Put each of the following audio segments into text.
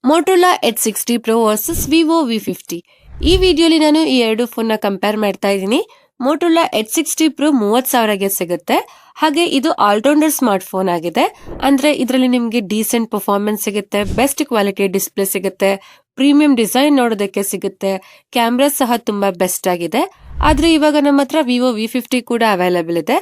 Motorola H60 Pro versus Vivo V50. ಈ ವಿಡಿಯೋಲಿ ನಾನು ಈ ಎರಡು ಫೋನ್ ನ ಕಂಪೇರ್ ಮಾಡ್ತಾ ಇದ್ದೀನಿ. ಮೋಟೋರೋಲಾ H60 Pro 30,000ಗೆ ಸಿಗುತ್ತೆ. ಹಾಗೆ ಇದು ಆಲ್ರೌಂಡರ್ ಸ್ಮಾರ್ಟ್ ಫೋನ್ ಆಗಿದೆ. ಅಂದ್ರೆ ಇದರಲ್ಲಿ ನಿಮಗೆ ಡೀಸೆಂಟ್ ಪರ್ಫಾರ್ಮೆನ್ಸ್ ಸಿಗುತ್ತೆ, ಬೆಸ್ಟ್ ಕ್ವಾಲಿಟಿ ಡಿಸ್ಪ್ಲೇ ಸಿಗುತ್ತೆ, ಪ್ರೀಮಿಯಂ ಡಿಸೈನ್ ನೋಡೋದಕ್ಕೆ ಸಿಗುತ್ತೆ, ಕ್ಯಾಮ್ರಾ ಸಹ ತುಂಬಾ ಬೆಸ್ಟ್ ಆಗಿದೆ. ಆದ್ರೆ ಇವಾಗ ನಮ್ಮ ಹತ್ರ ವಿವೋ V50 ಕೂಡ ಅವೈಲೇಬಲ್ ಇದೆ.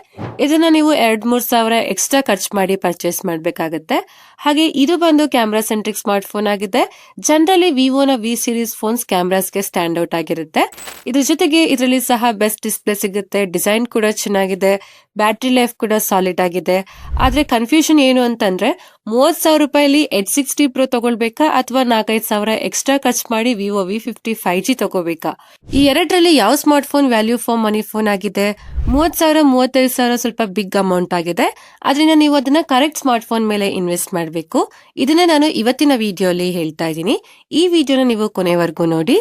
ಇದನ್ನ ನೀವು 2-3 ಸಾವಿರ ಎಕ್ಸ್ಟ್ರಾ ಖರ್ಚು ಮಾಡಿ ಪರ್ಚೇಸ್ ಮಾಡಬೇಕಾಗುತ್ತೆ. ಹಾಗೆ ಇದು ಬಂದು ಕ್ಯಾಮ್ರಾ ಸೆಂಟ್ರಿಕ್ ಸ್ಮಾರ್ಟ್ ಫೋನ್ ಆಗಿದೆ. ಜನರಲಿ ವಿವೋನ ವಿ ಸೀರೀಸ್ ಫೋನ್ಸ್ ಕ್ಯಾಮ್ರಾಸ್ಗೆ ಸ್ಟ್ಯಾಂಡ್ ಔಟ್ ಆಗಿರುತ್ತೆ. ಇದ್ರ ಜೊತೆಗೆ ಇದರಲ್ಲಿ ಸಹ ಬೆಸ್ಟ್ ಡಿಸ್ಪ್ಲೇ ಸಿಗುತ್ತೆ, ಡಿಸೈನ್ ಕೂಡ ಚೆನ್ನಾಗಿದೆ, ಬ್ಯಾಟರಿ ಲೈಫ್ ಕೂಡ ಸಾಲಿಡ್ ಆಗಿದೆ. ಆದ್ರೆ ಕನ್ಫ್ಯೂಷನ್ ಏನು ಅಂತಂದ್ರೆ 30,000 ರೂಪಾಯಿಲಿ H60 Pro ತಗೊಳ್ಬೇಕಾ ಅಥವಾ 4-5 ಸಾವಿರ ಎಕ್ಸ್ಟ್ರಾ ಖರ್ಚು ಮಾಡಿ ವಿವೋ V50 5G ತಗೋಬೇಕಾ? ಈ ಎರಡರಲ್ಲಿ ಯಾವ smart phone value for money phone ಆಗಿದೆ? 30,000 35,000 ಸ್ವಲ್ಪ ಬಿಗ್ ಅಮೌಂಟ್ ಆಗಿದೆ. ಆದ್ರಿಂದ ನೀವು ಅದನ್ನ ಕರೆಕ್ಟ್ ಸ್ಮಾರ್ಟ್ ಫೋನ್ ಮೇಲೆ ಇನ್ವೆಸ್ಟ್ ಮಾಡಬೇಕು. ಇದನ್ನ ನಾನು ಇವತ್ತಿನ ವಿಡಿಯೋಲಿ ಹೇಳ್ತಾ ಇದ್ದೀನಿ. ಈ ವಿಡಿಯೋನ ನೀವು ಕೊನೆವರೆಗೂ ನೋಡಿ.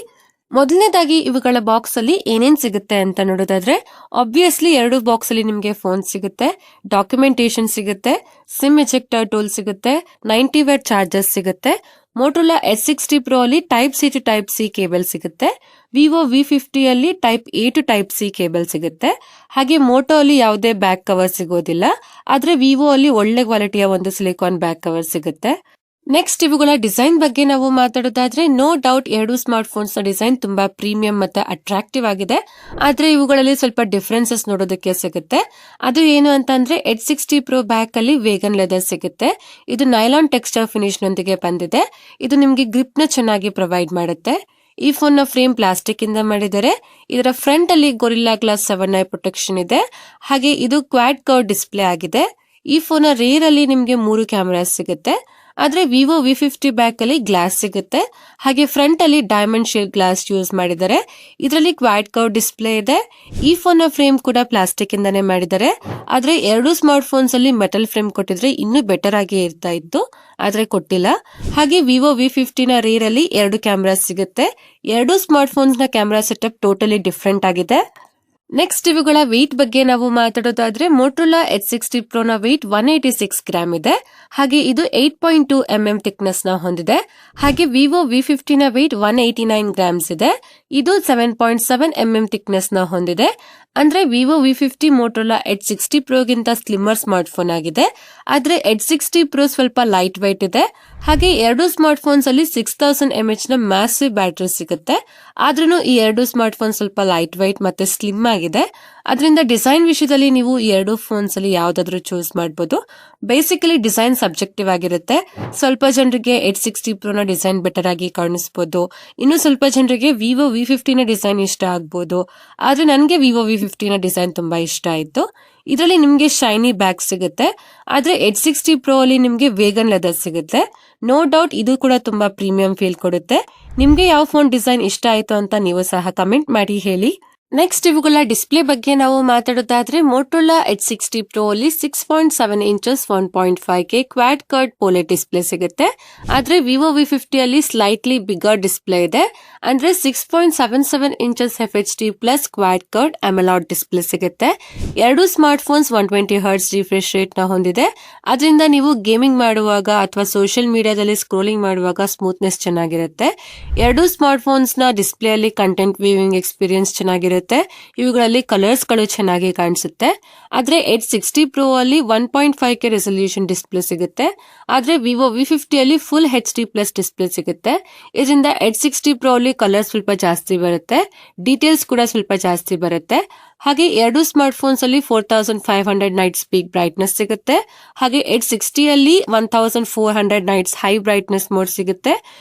ಮೊದಲನೇದಾಗಿ ಇವುಗಳ ಬಾಕ್ಸ್ ಅಲ್ಲಿ ಏನೇನ್ ಸಿಗುತ್ತೆ ಅಂತ ನೋಡೋದಾದ್ರೆ, ಆಬ್ವಿಯಸ್ಲಿ 2 ಬಾಕ್ಸ್ ಅಲ್ಲಿ ನಿಮಗೆ ಫೋನ್ ಸಿಗುತ್ತೆ, ಡಾಕ್ಯುಮೆಂಟೇಶನ್ ಸಿಗುತ್ತೆ, ಸಿಮ್ ಎಜೆಕ್ಟರ್ ಟೂಲ್ ಸಿಗುತ್ತೆ, 90 ವ್ಯಾಟ್ ಚಾರ್ಜರ್ ಸಿಗುತ್ತೆ. ಮೋಟೋರೋಲಾ H60 Pro ಅಲ್ಲಿ type C to type C cable ಸಿಗುತ್ತೆ. ವಿವೋ V50 ಅಲ್ಲಿ type A to type C cable ಸಿಗುತ್ತೆ. ಹಾಗೆ ಮೋಟೋ ಅಲ್ಲಿ ಯಾವುದೇ ಬ್ಯಾಕ್ ಕವರ್ ಸಿಗೋದಿಲ್ಲ. ಆದ್ರೆ ವಿವೋ ಅಲ್ಲಿ ಒಳ್ಳೆ ಕ್ವಾಲಿಟಿಯ ಒಂದು ಸಿಲಿಕಾನ್ ಬ್ಯಾಕ್ ಕವರ್ ಸಿಗುತ್ತೆ. ನೆಕ್ಸ್ಟ್ ಇವುಗಳ ಡಿಸೈನ್ ಬಗ್ಗೆ ನಾವು ಮಾತಾಡೋದಾದ್ರೆ, ನೋ ಡೌಟ್ 2 ಸ್ಮಾರ್ಟ್ ಫೋನ್ಸ್ ನ ಡಿಸೈನ್ ತುಂಬಾ ಪ್ರೀಮಿಯಂ ಮತ್ತೆ ಅಟ್ರಾಕ್ಟಿವ್ ಆಗಿದೆ. ಆದ್ರೆ ಇವುಗಳಲ್ಲಿ ಸ್ವಲ್ಪ ಡಿಫರೆನ್ಸಸ್ ನೋಡೋದಕ್ಕೆ ಸಿಗುತ್ತೆ. ಅದು ಏನು ಅಂತಂದ್ರೆ, H60 Pro ಬ್ಯಾಕ್ ಅಲ್ಲಿ ವೇಗನ್ ಲೆದರ್ ಸಿಗುತ್ತೆ. ಇದು ನೈಲಾನ್ ಟೆಕ್ಸ್ಚರ್ ಫಿನಿಶ್ ನೊಂದಿಗೆ ಬಂದಿದೆ. ಇದು ನಿಮ್ಗೆ ಗ್ರಿಪ್ ನ ಚೆನ್ನಾಗಿ ಪ್ರೊವೈಡ್ ಮಾಡುತ್ತೆ. ಈ ಫೋನ್ ನ ಫ್ರೇಮ್ ಪ್ಲಾಸ್ಟಿಕ್ ಇಂದ ಮಾಡಿದರೆ. ಇದರ ಫ್ರಂಟ್ ಅಲ್ಲಿ ಗೊರಿಲ್ಲಾ ಗ್ಲಾಸ್ 7i ಪ್ರೊಟೆಕ್ಷನ್ ಇದೆ. ಹಾಗೆ ಇದು ಕ್ವಾಡ್ ಕರ್ವ್ ಡಿಸ್ಪ್ಲೇ ಆಗಿದೆ. ಈ ಫೋನ್ ನ ರೇರ್ ಅಲ್ಲಿ ನಿಮ್ಗೆ 3 ಕ್ಯಾಮೆರಾಸ್ ಸಿಗುತ್ತೆ. ಆದ್ರೆ ವಿವೋ V50 ಬ್ಯಾಕ್ ಅಲ್ಲಿ ಗ್ಲಾಸ್ ಸಿಗುತ್ತೆ. ಹಾಗೆ ಫ್ರಂಟ್ ಅಲ್ಲಿ ಡೈಮಂಡ್ ಶೇಡ್ ಗ್ಲಾಸ್ ಯೂಸ್ ಮಾಡಿದ್ದಾರೆ. ಇದರಲ್ಲಿ ಕ್ವಾಡ್ ಕರ್ವ್ ಡಿಸ್ಪ್ಲೇ ಇದೆ. ಈ ಫೋನ್ ನ ಫ್ರೇಮ್ ಕೂಡ ಪ್ಲಾಸ್ಟಿಕ್ ಇಂದಾನೆ ಮಾಡಿದ್ದಾರೆ. ಆದ್ರೆ 2 ಸ್ಮಾರ್ಟ್ ಫೋನ್ಸ್ ಅಲ್ಲಿ ಮೆಟಲ್ ಫ್ರೇಮ್ ಕೊಟ್ಟಿದ್ರೆ ಇನ್ನೂ ಬೆಟರ್ ಆಗಿ ಇರ್ತಾ ಇತ್ತು, ಆದ್ರೆ ಕೊಟ್ಟಿಲ್ಲ. ಹಾಗೆ ವಿವೋ V50 ನ ರೇರ್ ಅಲ್ಲಿ 2 ಕ್ಯಾಮೆರಾಸ್ ಸಿಗುತ್ತೆ. 2 ಸ್ಮಾರ್ಟ್ ಫೋನ್ಸ್ ನ ಕ್ಯಾಮೆರಾ ಸೆಟಪ್ ಟೋಟಲಿ ಡಿಫ್ರೆಂಟ್ ಆಗಿದೆ. ನೆಕ್ಸ್ಟ್ ಇವುಗಳ ವೆಯ್ಟ್ ಬಗ್ಗೆ ನಾವು ಮಾತಾಡೋದಾದ್ರೆ, ಮೋಟೋರೋಲಾ H60 Pro ನ ವೆಯ್ಟ್ 186 ಗ್ರಾಮ್ ಇದೆ. ಹಾಗೆ ಇದು 8.2 mm ಥಿಕ್ನೆಸ್ ನ ಹೊಂದಿದೆ. ಹಾಗೆ ವಿವೋ V50 ನ ವೆಯ್ಟ್ 189 ಗ್ರಾಮ್ಸ್ ಇದೆ. ಇದು 7.7 mm ಥಿಕ್ನೆಸ್ ನ ಹೊಂದಿದೆ. ಅಂದ್ರೆ Vivo V50 Motorola H60 Pro ಗಿಂತ ಸ್ಲಿಮ್ಮರ್ ಸ್ಮಾರ್ಟ್ ಫೋನ್ ಆಗಿದೆ. ಆದ್ರೆ H60 Pro ಸ್ವಲ್ಪ ಲೈಟ್ ವೈಟ್ ಇದೆ. ಹಾಗೆ 2 ಸ್ಮಾರ್ಟ್ ಫೋನ್ಸ್ ಅಲ್ಲಿ 6000 mAh ನ ಮ್ಯಾಸಿವ್ ಬ್ಯಾಟರಿ ಸಿಗುತ್ತೆ. ಆದ್ರೂ ಈ 2 ಸ್ಮಾರ್ಟ್ ಫೋನ್ ಸ್ವಲ್ಪ ಲೈಟ್ ವೈಟ್ ಮತ್ತೆ ಸ್ಲಿಮ್ ಆಗಿದೆ. ಅದರಿಂದ ಡಿಸೈನ್ ವಿಷಯದಲ್ಲಿ ನೀವು ಈ 2 ಫೋನ್ಸ್ ಅಲ್ಲಿ ಯಾವ್ದಾದ್ರು ಚೂಸ್ ಮಾಡಬಹುದು. ಬೇಸಿಕಲಿ ಡಿಸೈನ್ ಸಬ್ಜೆಕ್ಟಿವ್ ಆಗಿರುತ್ತೆ. ಸ್ವಲ್ಪ ಜನರಿಗೆ H60 Pro ನ ಡಿಸೈನ್ ಬೆಟರ್ ಆಗಿ ಕಾಣಿಸಬಹುದು. ಇನ್ನು ಸ್ವಲ್ಪ ಜನರಿಗೆ ವಿವೋ V50 ನ ಡಿಸೈನ್ ಇಷ್ಟ ಆಗ್ಬಹುದು. ಆದ್ರೆ ನನಗೆ ವಿವೋ V50 ನ ಡಿಸೈನ್ ತುಂಬಾ ಇಷ್ಟ ಆಯ್ತು. ಇದರಲ್ಲಿ ನಿಮ್ಗೆ ಶೈನಿ ಬ್ಯಾಕ್ ಸಿಗುತ್ತೆ. ಆದ್ರೆ H60 Pro ಅಲ್ಲಿ ನಿಮ್ಗೆ ವೇಗನ್ ಲೆದರ್ ಸಿಗುತ್ತೆ. ನೋ ಡೌಟ್ ಇದು ಕೂಡ ತುಂಬಾ ಪ್ರೀಮಿಯಂ ಫೀಲ್ ಕೊಡುತ್ತೆ. ನಿಮ್ಗೆ ಯಾವ ಫೋನ್ ಡಿಸೈನ್ ಇಷ್ಟ ಆಯ್ತು ಅಂತ ನೀವು ಸಹ ಕಮೆಂಟ್ ಮಾಡಿ ಹೇಳಿ. ನೆಕ್ಸ್ಟ್ ಇವುಗಳ ಡಿಸ್ಪ್ಲೇ ಬಗ್ಗೆ ನಾವು ಮಾತಾಡೋದಾದ್ರೆ, ಮೋಟೋರೋಲಾ H60 Pro ಅಲ್ಲಿ 6.7 inches 1.5K quad curve pOLED display ಸಿಗುತ್ತೆ. ಆದ್ರೆ ವಿವೋ V50 ಅಲ್ಲಿ ಸ್ಲೈಟ್ಲಿ ಬಿಗರ್ ಡಿಸ್ಪ್ಲೇ ಇದೆ. ಅಂದ್ರೆ 6.77 inches FHD plus Quad curve ಅಮೋಲೆಡ್ display ಸಿಗುತ್ತೆ. 2 smart phones 120 Hz refresh rate ನ ಹೊಂದಿದೆ. ಅದರಿಂದ ನೀವು ಗೇಮಿಂಗ್ ಮಾಡುವಾಗ ಅಥವಾ ಸೋಷಿಯಲ್ ಮೀಡಿಯಾದಲ್ಲಿ ಸ್ಕ್ರೋಲಿಂಗ್ ಮಾಡುವಾಗ ಸ್ಮೂತ್ನೆಸ್ ಚೆನ್ನಾಗಿರುತ್ತೆ. 2 ಸ್ಮಾರ್ಟ್ ಫೋನ್ಸ್ ನ ಡಿಸ್ಪ್ಲೇ ಅಲ್ಲಿ ಕಂಟೆಂಟ್ ವ್ಯೂವಿಂಗ್ ಎಕ್ಸ್ಪೀರಿಯನ್ಸ್ ಚೆನ್ನಾಗಿರುತ್ತೆ. ಇವುಗಳಲ್ಲಿ ಕಲರ್ಸ್ ಗಳು ಚೆನ್ನಾಗಿ ಕಾಣಿಸುತ್ತೆ. ಆದ್ರೆ H60 Pro ಅಲ್ಲಿ 1.5K ರೆಸಲ್ಯೂಷನ್ ಡಿಸ್ಪ್ಲೇ ಸಿಗುತ್ತೆ. ಆದ್ರೆ ವಿವೋ V50 ಅಲ್ಲಿ ಫುಲ್ HD ಪ್ಲಸ್ ಡಿಸ್ಪ್ಲೇ ಸಿಗುತ್ತೆ. ಇದರಿಂದ H60 Pro ಅಲ್ಲಿ ಕಲರ್ ಸ್ವಲ್ಪ ಜಾಸ್ತಿ ಬರುತ್ತೆ, ಡೀಟೇಲ್ಸ್ ಕೂಡ ಸ್ವಲ್ಪ ಜಾಸ್ತಿ ಬರುತ್ತೆ. ಹಾಗೆ 2 ಸ್ಮಾರ್ಟ್ ಫೋನ್ಸ್ ಅಲ್ಲಿ 4500 ನೈಟ್ಸ್ ಪೀಕ್ ಬ್ರೈಟ್ನೆಸ್ ಸಿಗುತ್ತೆ. ಹಾಗೆ H60 ಅಲ್ಲಿ 1400 ನೈಟ್ಸ್ ಹೈ ಬ್ರೈಟ್ನೆಸ್ ಮೋಡ್ ಸಿಗುತ್ತೆ.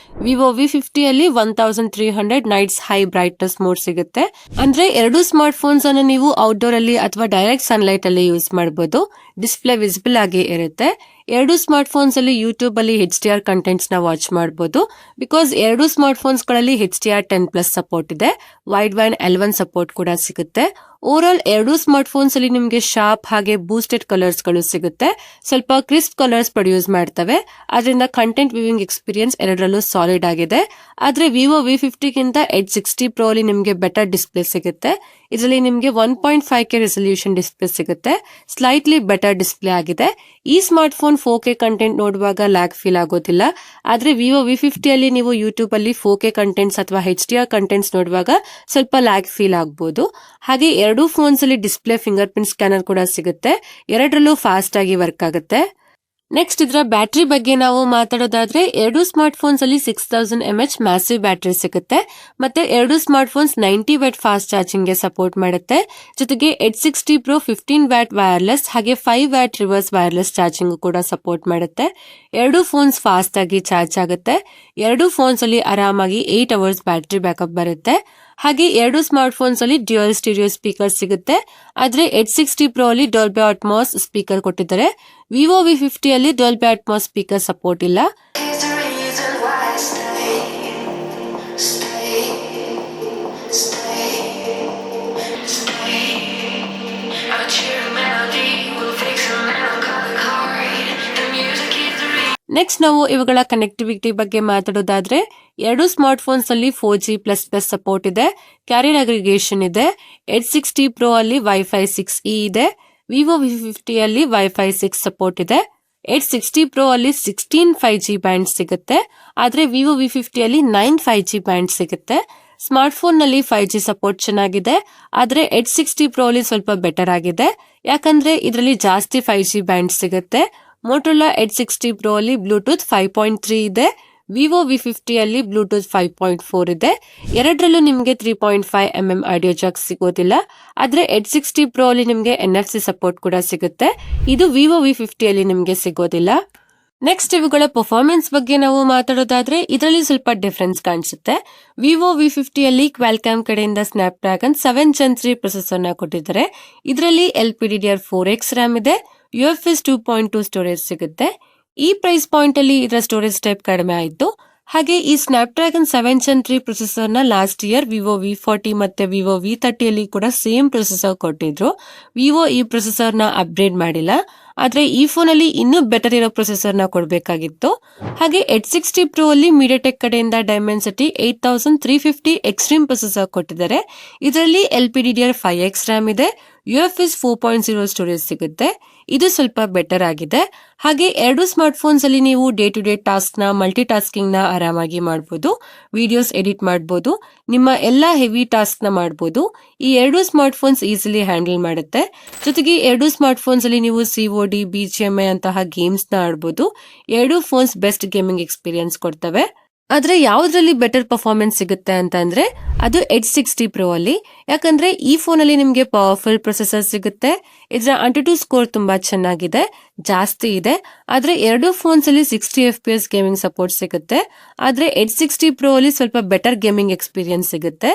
ವಿವೋ V50 ಅಲ್ಲಿ 1300 ನೈಟ್ಸ್ ಹೈ ಬ್ರೈಟ್ನೆಸ್ ಮೋಡ್ ಸಿಗುತ್ತೆ. ಅಂದ್ರೆ 2 ಸ್ಮಾರ್ಟ್ ಫೋನ್ಸ್ ಅನ್ನು ನೀವು ಔಟ್ಡೋರ್ ಅಲ್ಲಿ ಅಥವಾ ಡೈರೆಕ್ಟ್ ಸನ್ಲೈಟ್ ಅಲ್ಲಿ ಯೂಸ್ ಮಾಡಬಹುದು. ಡಿಸ್ಪ್ಲೇ ವಿಸಿಬಲ್ ಆಗಿ ಇರುತ್ತೆ. 2 ಸ್ಮಾರ್ಟ್ ಫೋನ್ಸ್ ಅಲ್ಲಿ ಯೂಟ್ಯೂಬ್ ಅಲ್ಲಿ HDR ಕಂಟೆಂಟ್ಸ್ ನ ವಾಚ್ ಮಾಡಬಹುದು. ಬಿಕಾಸ್ 2 ಸ್ಮಾರ್ಟ್ ಫೋನ್ಸ್ ಗಳಲ್ಲಿ HDR10+ ಸಪೋರ್ಟ್ ಇದೆ. ವೈಡ್ ಬ್ಯಾಂಡ್ L1 ಸಪೋರ್ಟ್ ಕೂಡ ಸಿಗುತ್ತೆ. ಓವರ್ ಆಲ್ 2 ಸ್ಮಾರ್ಟ್ ಫೋನ್ಸ್ ಅಲ್ಲಿ ನಿಮಗೆ ಶಾರ್ಪ್ ಹಾಗೆ ಬೂಸ್ಟೆಡ್ ಕಲರ್ಸ್ ಗಳು ಸಿಗುತ್ತೆ. ಸ್ವಲ್ಪ ಕ್ರಿಸ್ಪ್ ಕಲರ್ಸ್ ಪ್ರೊಡ್ಯೂಸ್ ಮಾಡ್ತವೆ. ಅದರಿಂದ ಕಂಟೆಂಟ್ ವ್ಯೂವಿಂಗ್ ಎಕ್ಸ್ಪೀರಿಯನ್ಸ್ ಎರಡರಲ್ಲೂ ಸಾಲಿಡ್ ಆಗಿದೆ. ಆದ್ರೆ ವಿವೋ V50 ಗಿಂತ H60 Pro ಅಲ್ಲಿ ನಿಮಗೆ ಬೆಟರ್ ಡಿಸ್ಪ್ಲೇ ಸಿಗುತ್ತೆ. ಇದರಲ್ಲಿ ನಿಮಗೆ 1.5K ರೆಸಲ್ಯೂಷನ್ ಡಿಸ್ಪ್ಲೇ ಸಿಗುತ್ತೆ. ಸ್ಲೈಟ್ಲಿ ಬೆಟರ್ ಬೆಟರ್ ಡಿಸ್ಪ್ಲೇ ಆಗಿದೆ. ಈ ಸ್ಮಾರ್ಟ್ ಫೋನ್ 4K ಕಂಟೆಂಟ್ ನೋಡುವಾಗ ಲ್ಯಾಗ್ ಫೀಲ್ ಆಗೋದಿಲ್ಲ. ಆದ್ರೆ ವಿವೋ V50 ಅಲ್ಲಿ ನೀವು ಯೂಟ್ಯೂಬ್ ಅಲ್ಲಿ 4K ಕಂಟೆಂಟ್ಸ್ ಅಥವಾ HDR ಕಂಟೆಂಟ್ಸ್ ನೋಡುವಾಗ ಸ್ವಲ್ಪ ಲ್ಯಾಗ್ ಫೀಲ್ ಆಗಬಹುದು. ಹಾಗೆ ಎರಡೂ ಫೋನ್ಸ್ ಅಲ್ಲಿ ಡಿಸ್ಪ್ಲೇ ಫಿಂಗರ್ ಪ್ರಿಂಟ್ ಸ್ಕ್ಯಾನರ್ ಕೂಡ ಸಿಗುತ್ತೆ. ಎರಡರಲ್ಲೂ ಫಾಸ್ಟ್ ಆಗಿ ವರ್ಕ್ ಆಗುತ್ತೆ. ನೆಕ್ಸ್ಟ್ ಇದರ ಬ್ಯಾಟರಿ ಬಗ್ಗೆ ನಾವು ಮಾತಾಡೋದಾದ್ರೆ ಎರಡು ಸ್ಮಾರ್ಟ್ ಫೋನ್ಸ್ ಅಲ್ಲಿ 6000 mAh ಮ್ಯಾಸಿವ್ ಬ್ಯಾಟರಿ ಸಿಗುತ್ತೆ. ಮತ್ತೆ ಎರಡು smart phones 90 watt fast charging ಗೆ ಸಪೋರ್ಟ್ ಮಾಡುತ್ತೆ. ಜೊತೆಗೆ H60 Pro 15 ವ್ಯಾಟ್ ವೈರ್ಲೆಸ್ ಹಾಗೆ 5 ವ್ಯಾಟ್ ರಿವರ್ಸ್ ವೈರ್ಲೆಸ್ ಚಾರ್ಜಿಂಗ್ ಕೂಡ ಸಪೋರ್ಟ್ ಮಾಡುತ್ತೆ. ಎರಡು ಫೋನ್ಸ್ ಫಾಸ್ಟ್ ಆಗಿ ಚಾರ್ಜ್ ಆಗುತ್ತೆ. ಎರಡು ಫೋನ್ಸ್ ಅಲ್ಲಿ ಆರಾಮಾಗಿ 8 ಅವರ್ಸ್ ಬ್ಯಾಟರಿ ಬ್ಯಾಕಪ್ ಬರುತ್ತೆ. ಹಾಗೆ ಎರಡು ಸ್ಮಾರ್ಟ್ ಫೋನ್ಸ್ ಅಲ್ಲಿ ಡ್ಯುಯಲ್ ಸ್ಟೀರಿಯೋ ಸ್ಪೀಕರ್ ಸಿಗುತ್ತೆ. ಆದ್ರೆ H60 Pro ಅಲ್ಲಿ ಡಾಲ್ಬಿ ಅಟ್ಮಾಸ್ ಸ್ಪೀಕರ್ ಕೊಟ್ಟಿದ್ದಾರೆ. ವಿವೋ V50 ಅಲ್ಲಿ ಡಾಲ್ಬಿ ಅಟ್ಮಾಸ್ ಸ್ಪೀಕರ್ ಸಪೋರ್ಟ್ ಇಲ್ಲ. ನೆಕ್ಸ್ಟ್ ನಾವು ಇವುಗಳ ಕನೆಕ್ಟಿವಿಟಿ ಬಗ್ಗೆ ಮಾತಾಡೋದಾದ್ರೆ ಎರಡು ಸ್ಮಾರ್ಟ್ ಫೋನ್ಸ್ ಅಲ್ಲಿ 4G++ ಸಪೋರ್ಟ್ ಇದೆ. ಕ್ಯಾರಿಯರ್ ಅಗ್ರಿಗೇಷನ್ ಇದೆ. H60 Pro ಅಲ್ಲಿ Wi-Fi 6E ಇದೆ. ವಿವೋ V50 ಅಲ್ಲಿ Wi-Fi 6 ಸಪೋರ್ಟ್ ಇದೆ. H60 Pro ಅಲ್ಲಿ 16 5G ಬ್ಯಾಂಡ್ ಸಿಗುತ್ತೆ. ಆದ್ರೆ ವಿವೋ V50 ಅಲ್ಲಿ 9 5G ಬ್ಯಾಂಡ್ ಸಿಗುತ್ತೆ. ಸ್ಮಾರ್ಟ್ ಫೋನ್ ನಲ್ಲಿ 5G ಸಪೋರ್ಟ್ ಚೆನ್ನಾಗಿದೆ. ಆದ್ರೆ H60 Pro ಅಲ್ಲಿ ಸ್ವಲ್ಪ ಬೆಟರ್ ಆಗಿದೆ. ಯಾಕಂದ್ರೆ ಇದರಲ್ಲಿ ಜಾಸ್ತಿ 5G ಬ್ಯಾಂಡ್ ಸಿಗುತ್ತೆ. ಮೋಟೋರೋಲಾ H60 Pro ಅಲ್ಲಿ ಬ್ಲೂಟೂತ್ 5.3 ಇದೆ. ವಿವೋ V50 ಅಲ್ಲಿ ಬ್ಲೂಟೂತ್ 5.4 ಇದೆ. ಎರಡರಲ್ಲೂ ನಿಮಗೆ 3.5mm ಆಡಿಯೋ ಜಾಕ್ ಸಿಗೋದಿಲ್ಲ. ಆದ್ರೆ H60 Pro ಅಲ್ಲಿ ನಿಮಗೆ NFC ಸಪೋರ್ಟ್ ಕೂಡ ಸಿಗುತ್ತೆ. ಇದು ವಿವೋ V50 ಅಲ್ಲಿ ನಿಮಗೆ ಸಿಗೋದಿಲ್ಲ. ನೆಕ್ಸ್ಟ್ ಇವುಗಳ ಪರ್ಫಾರ್ಮೆನ್ಸ್ ಬಗ್ಗೆ ನಾವು ಮಾತಾಡೋದಾದ್ರೆ ಇದರಲ್ಲಿ ಸ್ವಲ್ಪ ಡಿಫರೆನ್ಸ್ ಕಾಣಿಸುತ್ತೆ. ವಿವೋ V50 ಅಲ್ಲಿ ಕ್ವಾಲ್ಕಾಮ್ ಕಡೆಯಿಂದ ಸ್ನ್ಯಾಪ್ ಡ್ರ್ಯಾಗನ್ 7 Gen 3 ಪ್ರೊಸೆಸರ್ ನ ಕೊಟ್ಟಿದ್ದಾರೆ. ಇದರಲ್ಲಿ LPDDR4X RAM ಇದೆ. UFS 2.2 ಸ್ಟೋರೇಜ್ ಸಿಗುತ್ತೆ. ಈ ಪ್ರೈಸ್ ಪಾಯಿಂಟ್ ಅಲ್ಲಿ ಇದರ ಸ್ಟೋರೇಜ್ ಟೈಪ್ ಕಡಿಮೆ ಆಯಿತು. ಹಾಗೆ ಈ ಸ್ನ್ಯಾಪ್ ಡ್ರ್ಯಾಗನ್ 7 Gen 3 ಪ್ರೊಸೆಸರ್ ನ ಲಾಸ್ಟ್ ಇಯರ್ ವಿವೋ V40 ಮತ್ತೆ ವಿವೋ V30 ಅಲ್ಲಿ ಕೂಡ ಸೇಮ್ ಪ್ರೊಸೆಸರ್ ಕೊಟ್ಟಿದ್ರು. ವಿವೋ ಈ ಪ್ರೊಸೆಸರ್ ನ ಅಪ್ಗ್ರೇಡ್ ಮಾಡಿಲ್ಲ. ಆದ್ರೆ ಈ ಫೋನ್ ಅಲ್ಲಿ ಇನ್ನೂ ಬೆಟರ್ ಇರೋ ಪ್ರೊಸೆಸರ್ ನ ಕೊಡಬೇಕಾಗಿತ್ತು. ಹಾಗೆ H60 Pro ಅಲ್ಲಿ ಮೀಡಿಯಾಟೆಕ್ ಕಡೆಯಿಂದ ಡೈಮೆನ್ಸಿಟಿ 8350 ಎಕ್ಸ್ಟ್ರೀಮ್ ಪ್ರೊಸೆಸರ್ ಕೊಟ್ಟಿದ್ದಾರೆ. ಇದರಲ್ಲಿ LPDDR5X RAM ಇದೆ. UFS 4.0 ಸ್ಟೋರೇಜ್ ಸಿಗುತ್ತೆ. ಇದು ಸ್ವಲ್ಪ ಬೆಟರ್ ಆಗಿದೆ. ಹಾಗೆ ಎರಡು ಸ್ಮಾರ್ಟ್ ಫೋನ್ಸ್ ಅಲ್ಲಿ ನೀವು ಡೇ ಟು ಡೇ ಟಾಸ್ಕ್ ನ ಮಲ್ಟಿ ಟಾಸ್ಕಿಂಗ್ ನ ಆರಾಮಾಗಿ ಮಾಡಬಹುದು. ವಿಡಿಯೋಸ್ ಎಡಿಟ್ ಮಾಡಬಹುದು. ನಿಮ್ಮ ಎಲ್ಲಾ ಹೆವಿ ಟಾಸ್ಕ್ ನ ಮಾಡಬಹುದು. ಈ ಎರಡು ಸ್ಮಾರ್ಟ್ ಫೋನ್ಸ್ ಈಸಿಲಿ ಹ್ಯಾಂಡಲ್ ಮಾಡುತ್ತೆ. ಜೊತೆಗೆ ಎರಡು ಸ್ಮಾರ್ಟ್ ಫೋನ್ಸ್ ಅಲ್ಲಿ ನೀವು COD, BGMI ಅಂತಹ ಗೇಮ್ಸ್ ನ ಆಡಬಹುದು. ಎರಡು ಫೋನ್ಸ್ ಬೆಸ್ಟ್ ಗೇಮಿಂಗ್ ಎಕ್ಸ್ಪೀರಿಯನ್ಸ್ ಕೊಡ್ತವೆ. ಆದ್ರೆ ಯಾವ್ದ್ರಲ್ಲಿ ಬೆಟರ್ ಪರ್ಫಾರ್ಮೆನ್ಸ್ ಸಿಗುತ್ತೆ ಅಂತ ಅಂದ್ರೆ ಅದು H60 Pro ಅಲ್ಲಿ. ಯಾಕಂದ್ರೆ ಈ ಫೋನ್ ಅಲ್ಲಿ ನಿಮ್ಗೆ ಪವರ್ಫುಲ್ ಪ್ರೊಸೆಸರ್ ಸಿಗುತ್ತೆ. ಇದರ AnTuTu ಸ್ಕೋರ್ ತುಂಬಾ ಚೆನ್ನಾಗಿದೆ, ಜಾಸ್ತಿ ಇದೆ. ಆದ್ರೆ ಎರಡು ಫೋನ್ಸ್ ಅಲ್ಲಿ 60 FPS ಗೇಮಿಂಗ್ ಸಪೋರ್ಟ್ ಸಿಗುತ್ತೆ. ಆದ್ರೆ H60 Pro ಅಲ್ಲಿ ಸ್ವಲ್ಪ ಬೆಟರ್ ಗೇಮಿಂಗ್ ಎಕ್ಸ್ಪೀರಿಯನ್ಸ್ ಸಿಗುತ್ತೆ.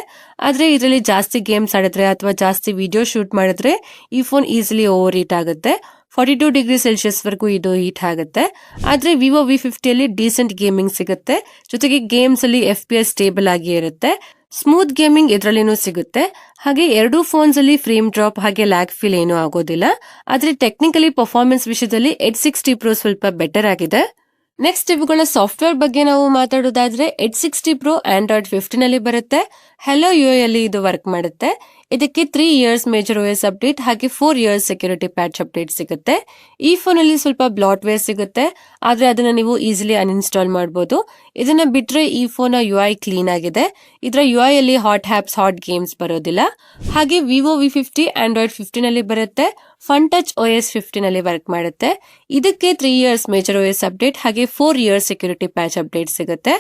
ಆದ್ರೆ ಇದರಲ್ಲಿ ಜಾಸ್ತಿ ಗೇಮ್ಸ್ ಆಡಿದ್ರೆ ಅಥವಾ ಜಾಸ್ತಿ ವಿಡಿಯೋ ಶೂಟ್ ಮಾಡಿದ್ರೆ ಈ ಫೋನ್ ಈಸಿಲಿ ಓವರ್ ಹೀಟ್ ಆಗುತ್ತೆ. 42 ಡಿಗ್ರಿ ಸೆಲ್ಸಿಯಸ್ ವರೆಗೂ ಇದು ಹೀಟ್ ಆಗುತ್ತೆ. ಆದ್ರೆ ವಿವೋ V50 ಅಲ್ಲಿ ಡೀಸೆಂಟ್ ಗೇಮಿಂಗ್ ಸಿಗುತ್ತೆ. ಜೊತೆಗೆ ಗೇಮ್ಸ್ ಅಲ್ಲಿ FPS ಸ್ಟೇಬಲ್ ಆಗಿ ಇರುತ್ತೆ. ಸ್ಮೂತ್ ಗೇಮಿಂಗ್ ಇದರಲ್ಲಿನೂ ಸಿಗುತ್ತೆ. ಹಾಗೆ ಎರಡು ಫೋನ್ಸ್ ಅಲ್ಲಿ ಫ್ರೇಮ್ ಡ್ರಾಪ್ ಹಾಗೆ ಲ್ಯಾಗ್ ಫೀಲ್ ಏನೂ ಆಗೋದಿಲ್ಲ. ಆದ್ರೆ ಟೆಕ್ನಿಕಲಿ ಪರ್ಫಾರ್ಮೆನ್ಸ್ ವಿಷಯದಲ್ಲಿ H60 Pro ಸ್ವಲ್ಪ ಬೆಟರ್ ಆಗಿದೆ. ನೆಕ್ಸ್ಟ್ ಇವುಗಳ ಸಾಫ್ಟ್ವೇರ್ ಬಗ್ಗೆ ನಾವು ಮಾತಾಡೋದಾದ್ರೆ H60 Pro Android 15 ನಲ್ಲಿ ಬರುತ್ತೆ. Hello UI ಅಲ್ಲಿ ಇದು ವರ್ಕ್ ಮಾಡುತ್ತೆ. ಇದಕ್ಕೆ 3 years ಮೇಜರ್ OS ಅಪ್ಡೇಟ್ ಹಾಗೆ 4 years ಸೆಕ್ಯೂರಿಟಿ ಪ್ಯಾಚ್ ಅಪ್ಡೇಟ್ ಸಿಗುತ್ತೆ. ಈ ಫೋನ್ ಅಲ್ಲಿ ಸ್ವಲ್ಪ ಬ್ಲಾಟ್ವೇರ್ ಸಿಗುತ್ತೆ. ಆದ್ರೆ ಅದನ್ನ ನೀವು ಈಸಿಲಿ ಅನ್ಇನ್ಸ್ಟಾಲ್ ಮಾಡಬಹುದು. ಇದನ್ನ ಬಿಟ್ರೆ ಈ ಫೋನ್ UI ಕ್ಲೀನ್ ಆಗಿದೆ. ಇದರ UI ಅಲ್ಲಿ ಹಾಟ್ ಆಪ್ಸ್, ಹಾಟ್ ಗೇಮ್ಸ್ ಬರೋದಿಲ್ಲ. ಹಾಗೆ ವಿವೋ V50 Android 15 ನಲ್ಲಿ ಬರುತ್ತೆ. ಫನ್ ಟಚ್ OS 15 ನಲ್ಲಿ ವರ್ಕ್ ಮಾಡುತ್ತೆ. ಇದಕ್ಕೆ 3 years ಮೇಜರ್ OS ಅಪ್ಡೇಟ್ ಹಾಗೆ 4 years ಸೆಕ್ಯೂರಿಟಿ ಪ್ಯಾಚ್ ಅಪ್ಡೇಟ್ ಸಿಗುತ್ತೆ.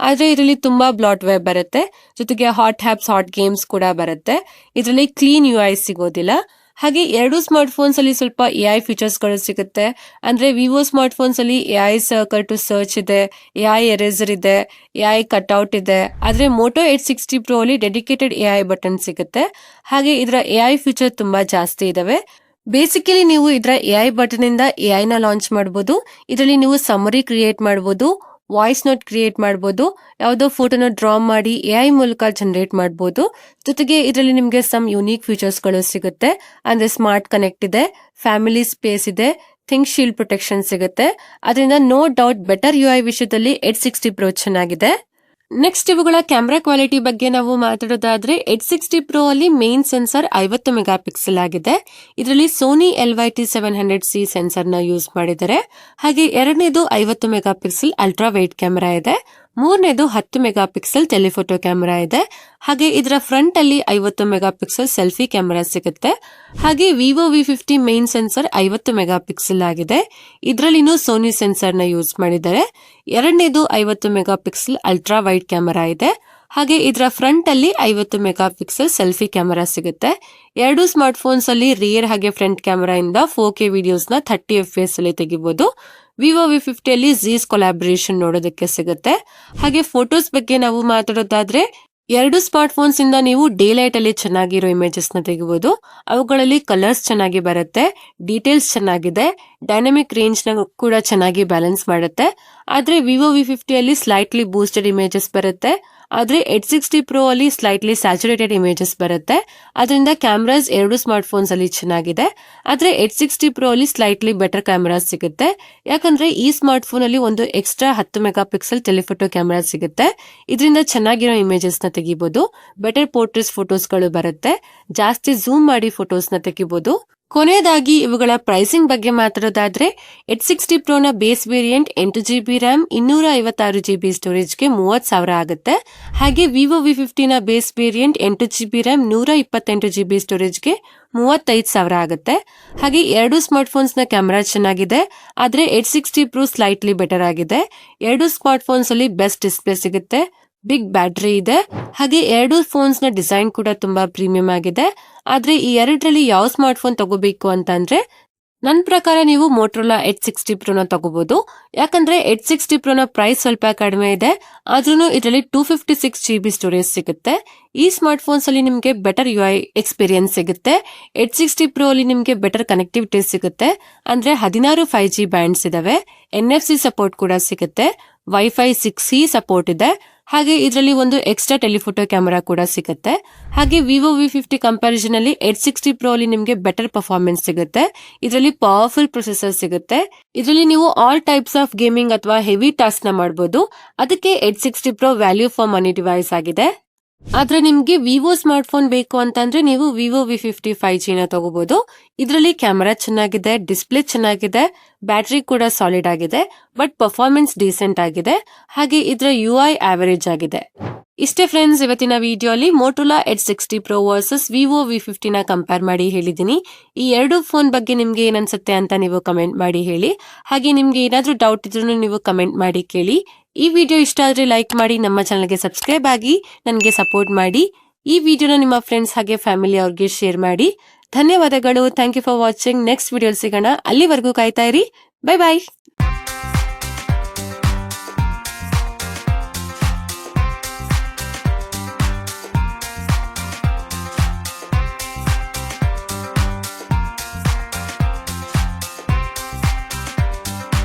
ಆದ್ರೆ ಇದರಲ್ಲಿ ತುಂಬಾ ಬ್ಲಾಟ್ವೇರ್ ಬರುತ್ತೆ. ಜೊತೆಗೆ ಹಾಟ್ ಆಪ್ಸ್, ಹಾಟ್ ಗೇಮ್ಸ್ ಕೂಡ ಬರುತ್ತೆ. ಇದರಲ್ಲಿ ಕ್ಲೀನ್ UI ಸಿಗೋದಿಲ್ಲ. ಹಾಗೆ ಎರಡು ಸ್ಮಾರ್ಟ್ ಫೋನ್ಸ್ ಅಲ್ಲಿ ಸ್ವಲ್ಪ AI ಫೀಚರ್ಸ್ ಗಳು ಸಿಗುತ್ತೆ. ಅಂದ್ರೆ ವಿವೋ ಸ್ಮಾರ್ಟ್ ಫೋನ್ಸ್ ಅಲ್ಲಿ AI ಸರ್ಕಲ್ ಟು ಸರ್ಚ್ ಇದೆ, AI ಎರೇಸರ್ ಇದೆ, AI ಕಟ್ಔಟ್ ಇದೆ. ಆದ್ರೆ ಮೋಟೋ H60 Pro ಅಲ್ಲಿ ಡೆಡಿಕೇಟೆಡ್ AI ಬಟನ್ ಸಿಗುತ್ತೆ. ಹಾಗೆ ಇದರ AI ಫೀಚರ್ ತುಂಬಾ ಜಾಸ್ತಿ ಇದಾವೆ. ಬೇಸಿಕಲಿ ನೀವು ಇದರ AI ಬಟನ್ ಇಂದ AI ನ ಲಾಂಚ್ ಮಾಡಬಹುದು. ಇದರಲ್ಲಿ ನೀವು ಸಮರಿ ಕ್ರಿಯೇಟ್ ಮಾಡಬಹುದು, ವಾಯ್ಸ್ ನೋಟ್ ಕ್ರಿಯೇಟ್ ಮಾಡಬಹುದು, ಯಾವುದೋ ಫೋಟೋನ ಡ್ರಾ ಮಾಡಿ AI ಮೂಲಕ ಜನರೇಟ್ ಮಾಡಬಹುದು. ಜೊತೆಗೆ ಇದರಲ್ಲಿ ನಿಮಗೆ ಸಮ್ ಯೂನಿಕ್ ಫೀಚರ್ಸ್ ಗಳು ಸಿಗುತ್ತೆ. ಅಂದ್ರೆ ಸ್ಮಾರ್ಟ್ ಕನೆಕ್ಟ್ ಇದೆ, ಫ್ಯಾಮಿಲಿ ಸ್ಪೇಸ್ ಇದೆ, ಥಿಂಕ್ ಶೀಲ್ಡ್ ಪ್ರೊಟೆಕ್ಷನ್ ಸಿಗುತ್ತೆ. ಅದರಿಂದ ನೋ ಡೌಟ್ ಬೆಟರ್ UI ವಿಷಯದಲ್ಲಿ H60 Pro ಚೆನ್ನಾಗಿದೆ. ನೆಕ್ಸ್ಟ್ ಇವುಗಳ ಕ್ಯಾಮೆರಾ ಕ್ವಾಲಿಟಿ ಬಗ್ಗೆ ನಾವು ಮಾತಾಡೋದಾದ್ರೆ H60 Pro ಅಲ್ಲಿ ಮೇನ್ ಸೆನ್ಸರ್ 50 ಮೆಗಾ ಪಿಕ್ಸೆಲ್ ಆಗಿದೆ. ಇದರಲ್ಲಿ ಸೋನಿ LYT700C ಸೆನ್ಸರ್ ನ ಯೂಸ್ ಮಾಡಿದ್ದಾರೆ. ಹಾಗೆ ಎರಡನೇದು 50 mega pixel ultra wide camera ಇದೆ. ಮೂರನೇದು 10 ಮೆಗಾ ಪಿಕ್ಸೆಲ್ ಟೆಲಿಫೋಟೋ ಕ್ಯಾಮೆರಾ ಇದೆ. ಹಾಗೆ ಇದರ ಫ್ರಂಟ್ ಅಲ್ಲಿ 50 ಮೆಗಾ ಪಿಕ್ಸೆಲ್ ಸೆಲ್ಫಿ ಕ್ಯಾಮೆರಾ ಸಿಗುತ್ತೆ. ಹಾಗೆ Vivo V50 main sensor 50 mega pixel ಆಗಿದೆ. ಇದರಲ್ಲಿನೂ ಸೋನಿ ಸೆನ್ಸರ್ ನ ಯೂಸ್ ಮಾಡಿದ್ದಾರೆ. ಎರಡನೇದು 50 mega pixel ultra wide camera ಇದೆ. ಹಾಗೆ ಇದರ ಫ್ರಂಟ್ ಅಲ್ಲಿ 50 ಮೆಗಾ ಪಿಕ್ಸೆಲ್ ಸೆಲ್ಫಿ ಕ್ಯಾಮೆರಾ ಸಿಗುತ್ತೆ. ಎರಡು ಸ್ಮಾರ್ಟ್ ಫೋನ್ಸ್ ಅಲ್ಲಿ ರಿಯರ್ ಹಾಗೆ ಫ್ರಂಟ್ ಕ್ಯಾಮೆರಾ ಇಂದ 4K ವಿಡಿಯೋಸ್ ನ 30 FPS ಅಲ್ಲಿ ತೆಗಿಬಹುದು. ವಿವೋ V50 ಅಲ್ಲಿ ಝೀಸ್ ಕೊಲಾಬರೇಷನ್ ನೋಡೋದಕ್ಕೆ ಸಿಗುತ್ತೆ. ಹಾಗೆ ಫೋಟೋಸ್ ಬಗ್ಗೆ ನಾವು ಮಾತಾಡೋದಾದ್ರೆ ಎರಡು ಸ್ಮಾರ್ಟ್ ಫೋನ್ಸ್ ಇಂದ ನೀವು ಡೇ ಲೈಟ್ ಅಲ್ಲಿ ಚೆನ್ನಾಗಿರೋ ಇಮೇಜಸ್ ನ ತೆಗಿಬಹುದು. ಅವುಗಳಲ್ಲಿ ಕಲರ್ಸ್ ಚೆನ್ನಾಗಿ ಬರುತ್ತೆ, ಡೀಟೇಲ್ಸ್ ಚೆನ್ನಾಗಿದೆ, ಡೈನಾಮಿಕ್ ರೇಂಜ್ ನ ಕೂಡ ಚೆನ್ನಾಗಿ ಬ್ಯಾಲೆನ್ಸ್ ಮಾಡುತ್ತೆ. ಆದ್ರೆ ವಿವೋ V50 ಅಲ್ಲಿ ಸ್ಲೈಟ್ಲಿ ಬೂಸ್ಟೆಡ್ ಇಮೇಜಸ್ ಬರುತ್ತೆ. ಆದ್ರೆ H60 Pro ಅಲ್ಲಿ ಸ್ಲೈಟ್ಲಿ ಸ್ಯಾಚುರೇಟೆಡ್ ಇಮೇಜಸ್ ಬರುತ್ತೆ. ಅದರಿಂದ ಕ್ಯಾಮ್ರಾಸ್ ಎರಡು ಸ್ಮಾರ್ಟ್ ಫೋನ್ಸ್ ಅಲ್ಲಿ ಚೆನ್ನಾಗಿದೆ. ಆದ್ರೆ H60 Pro ಅಲ್ಲಿ ಸ್ಲೈಟ್ಲಿ ಬೆಟರ್ ಕ್ಯಾಮ್ರಾಸ್ ಸಿಗುತ್ತೆ. ಯಾಕಂದ್ರೆ ಈ ಸ್ಮಾರ್ಟ್ ಫೋನ್ ಅಲ್ಲಿ ಒಂದು extra 10 mega pixel telephoto camera ಸಿಗುತ್ತೆ. ಇದರಿಂದ ಚೆನ್ನಾಗಿರೋ ಇಮೇಜಸ್ ನ ತೆಗಿಬಹುದು. ಬೆಟರ್ ಪೋರ್ಟ್ರೇಟ್ ಫೋಟೋಸ್ ಗಳು ಬರುತ್ತೆ. ಜಾಸ್ತಿ ಝೂಮ್ ಮಾಡಿ ಫೋಟೋಸ್ ನ ತೆಗಿಬಹುದು. ಕೊನೆಯದಾಗಿ ಇವುಗಳ ಪ್ರೈಸಿಂಗ್ ಬಗ್ಗೆ ಮಾತಾಡೋದಾದ್ರೆ H60 Pro ನ base variant 8GB RAM 256GB ಸ್ಟೋರೇಜ್ಗೆ 30,000 ಆಗುತ್ತೆ. ಹಾಗೆ ವಿವೋ V50 ನ base variant 8GB RAM 128GB ಸ್ಟೋರೇಜ್ಗೆ 35,000 ಆಗುತ್ತೆ. ಹಾಗೆ ಎರಡು ಸ್ಮಾರ್ಟ್ ಫೋನ್ಸ್ ನ ಕ್ಯಾಮೆರಾ ಚೆನ್ನಾಗಿದೆ. ಆದ್ರೆ H60 Pro ಸ್ಲೈಟ್ಲಿ ಬೆಟರ್ ಆಗಿದೆ. ಎರಡು ಸ್ಮಾರ್ಟ್ ಫೋನ್ಸ್ ಅಲ್ಲಿ ಬೆಸ್ಟ್ ಡಿಸ್ಪ್ಲೇ ಸಿಗುತ್ತೆ, ಬಿಗ್ ಬ್ಯಾಟರಿ ಇದೆ. ಹಾಗೆ ಎರಡು ಫೋನ್ಸ್ ನ ಡಿಸೈನ್ ಕೂಡ ತುಂಬಾ ಪ್ರೀಮಿಯಂ ಆಗಿದೆ. ಆದ್ರೆ ಈ ಎರಡರಲ್ಲಿ ಯಾವ ಸ್ಮಾರ್ಟ್ ಫೋನ್ ತಗೋಬೇಕು ಅಂತ ಅಂದ್ರೆ ನನ್ನ ಪ್ರಕಾರ ನೀವು ಮೋಟೋರೋಲಾ H60 Pro ನ ತಗೋಬಹುದು. ಯಾಕಂದ್ರೆ H60 Pro ನ ಪ್ರೈಸ್ ಸ್ವಲ್ಪ ಕಡಿಮೆ ಇದೆ. ಆದ್ರೂ ಇದರಲ್ಲಿ 256GB ಸ್ಟೋರೇಜ್ ಸಿಗುತ್ತೆ. ಈ ಸ್ಮಾರ್ಟ್ ಫೋನ್ಸ್ ಅಲ್ಲಿ ನಿಮ್ಗೆ ಬೆಟರ್ UI ಎಕ್ಸ್ಪೀರಿಯನ್ಸ್ ಸಿಗುತ್ತೆ. H60 Pro ಅಲ್ಲಿ ನಿಮ್ಗೆ ಬೆಟರ್ ಕನೆಕ್ಟಿವಿಟಿ ಸಿಗುತ್ತೆ. ಅಂದ್ರೆ 16 5G ಬ್ಯಾಂಡ್ಸ್ ಇದಾವೆ, NFC ಸಪೋರ್ಟ್ ಕೂಡ ಸಿಗುತ್ತೆ, ವೈಫೈ 6E ಸಪೋರ್ಟ್ ಇದೆ. ಹಾಗೆ ಇದರಲ್ಲಿ ಒಂದು ಎಕ್ಸ್ಟ್ರಾ ಟೆಲಿಫೋಟೋ ಕ್ಯಾಮೆರಾ ಕೂಡ ಸಿಗುತ್ತೆ. ಹಾಗೆ ವಿವೋ V50 ಕಂಪ್ಯಾರಿಸನ್ ಅಲ್ಲಿ H60 Pro ಅಲ್ಲಿ ನಿಮ್ಗೆ ಬೆಟರ್ ಪರ್ಫಾರ್ಮೆನ್ಸ್ ಸಿಗುತ್ತೆ. ಇದರಲ್ಲಿ ಪವರ್ಫುಲ್ ಪ್ರೊಸೆಸರ್ ಸಿಗುತ್ತೆ. ಇದರಲ್ಲಿ ನೀವು ಆಲ್ ಟೈಪ್ಸ್ ಆಫ್ ಗೇಮಿಂಗ್ ಅಥವಾ ಹೆವಿ ಟಾಸ್ಕ್ ನ ಮಾಡಬಹುದು. ಅದಕ್ಕೆ H60 Pro value for money device ಆಗಿದೆ. ಆದ್ರೆ ನಿಮ್ಗೆ ವಿವೋ ಸ್ಮಾರ್ಟ್ ಫೋನ್ ಬೇಕು ಅಂತಂದ್ರೆ ನೀವು ವಿವೋ V50 5G ನ ತಗೋಬಹುದು. ಇದರಲ್ಲಿ ಕ್ಯಾಮೆರಾ ಚೆನ್ನಾಗಿದೆ, ಡಿಸ್ಪ್ಲೇ ಚೆನ್ನಾಗಿದೆ, ಬ್ಯಾಟರಿ ಕೂಡ ಸಾಲಿಡ್ ಆಗಿದೆ, ಬಟ್ ಪರ್ಫಾರ್ಮೆನ್ಸ್ ಡೀಸೆಂಟ್ ಆಗಿದೆ. ಹಾಗೆ ಇದರ UI ಆವರೇಜ್ ಆಗಿದೆ. ಇಷ್ಟೇ ಫ್ರೆಂಡ್ಸ್, ಇವತ್ತಿನ ವಿಡಿಯೋ ಅಲ್ಲಿ Motorola H60 Pro versus Vivo V50 ನ ಕಂಪೇರ್ ಮಾಡಿ ಹೇಳಿದೀನಿ. ಈ ಎರಡು ಫೋನ್ ಬಗ್ಗೆ ನಿಮ್ಗೆ ಏನನ್ಸುತ್ತೆ ಅಂತ ನೀವು ಕಮೆಂಟ್ ಮಾಡಿ ಹೇಳಿ. ಹಾಗೆ ನಿಮ್ಗೆ ಏನಾದ್ರೂ ಡೌಟ್ ಇದ್ರೂ ನೀವು ಕಮೆಂಟ್ ಮಾಡಿ ಕೇಳಿ. ಈ ವಿಡಿಯೋ ಇಷ್ಟ ಆದ್ರೆ ಲೈಕ್ ಮಾಡಿ, ನಮ್ಮ ಚಾನಲ್ಗೆ ಸಬ್ಸ್ಕ್ರೈಬ್ ಆಗಿ ನನಗೆ ಸಪೋರ್ಟ್ ಮಾಡಿ. ಈ ವಿಡಿಯೋನ ನಿಮ್ಮ ಫ್ರೆಂಡ್ಸ್ ಹಾಗೆ ಫ್ಯಾಮಿಲಿ ಅವ್ರಿಗೆ ಶೇರ್ ಮಾಡಿ. ಧನ್ಯವಾದಗಳು. Thank you for watching. Next video ಸಿಗೋಣ. ಅಲ್ಲಿವರೆಗೂ ಕಾಯ್ತಾ ಇರಿ. ಬೈ ಬಾಯ್.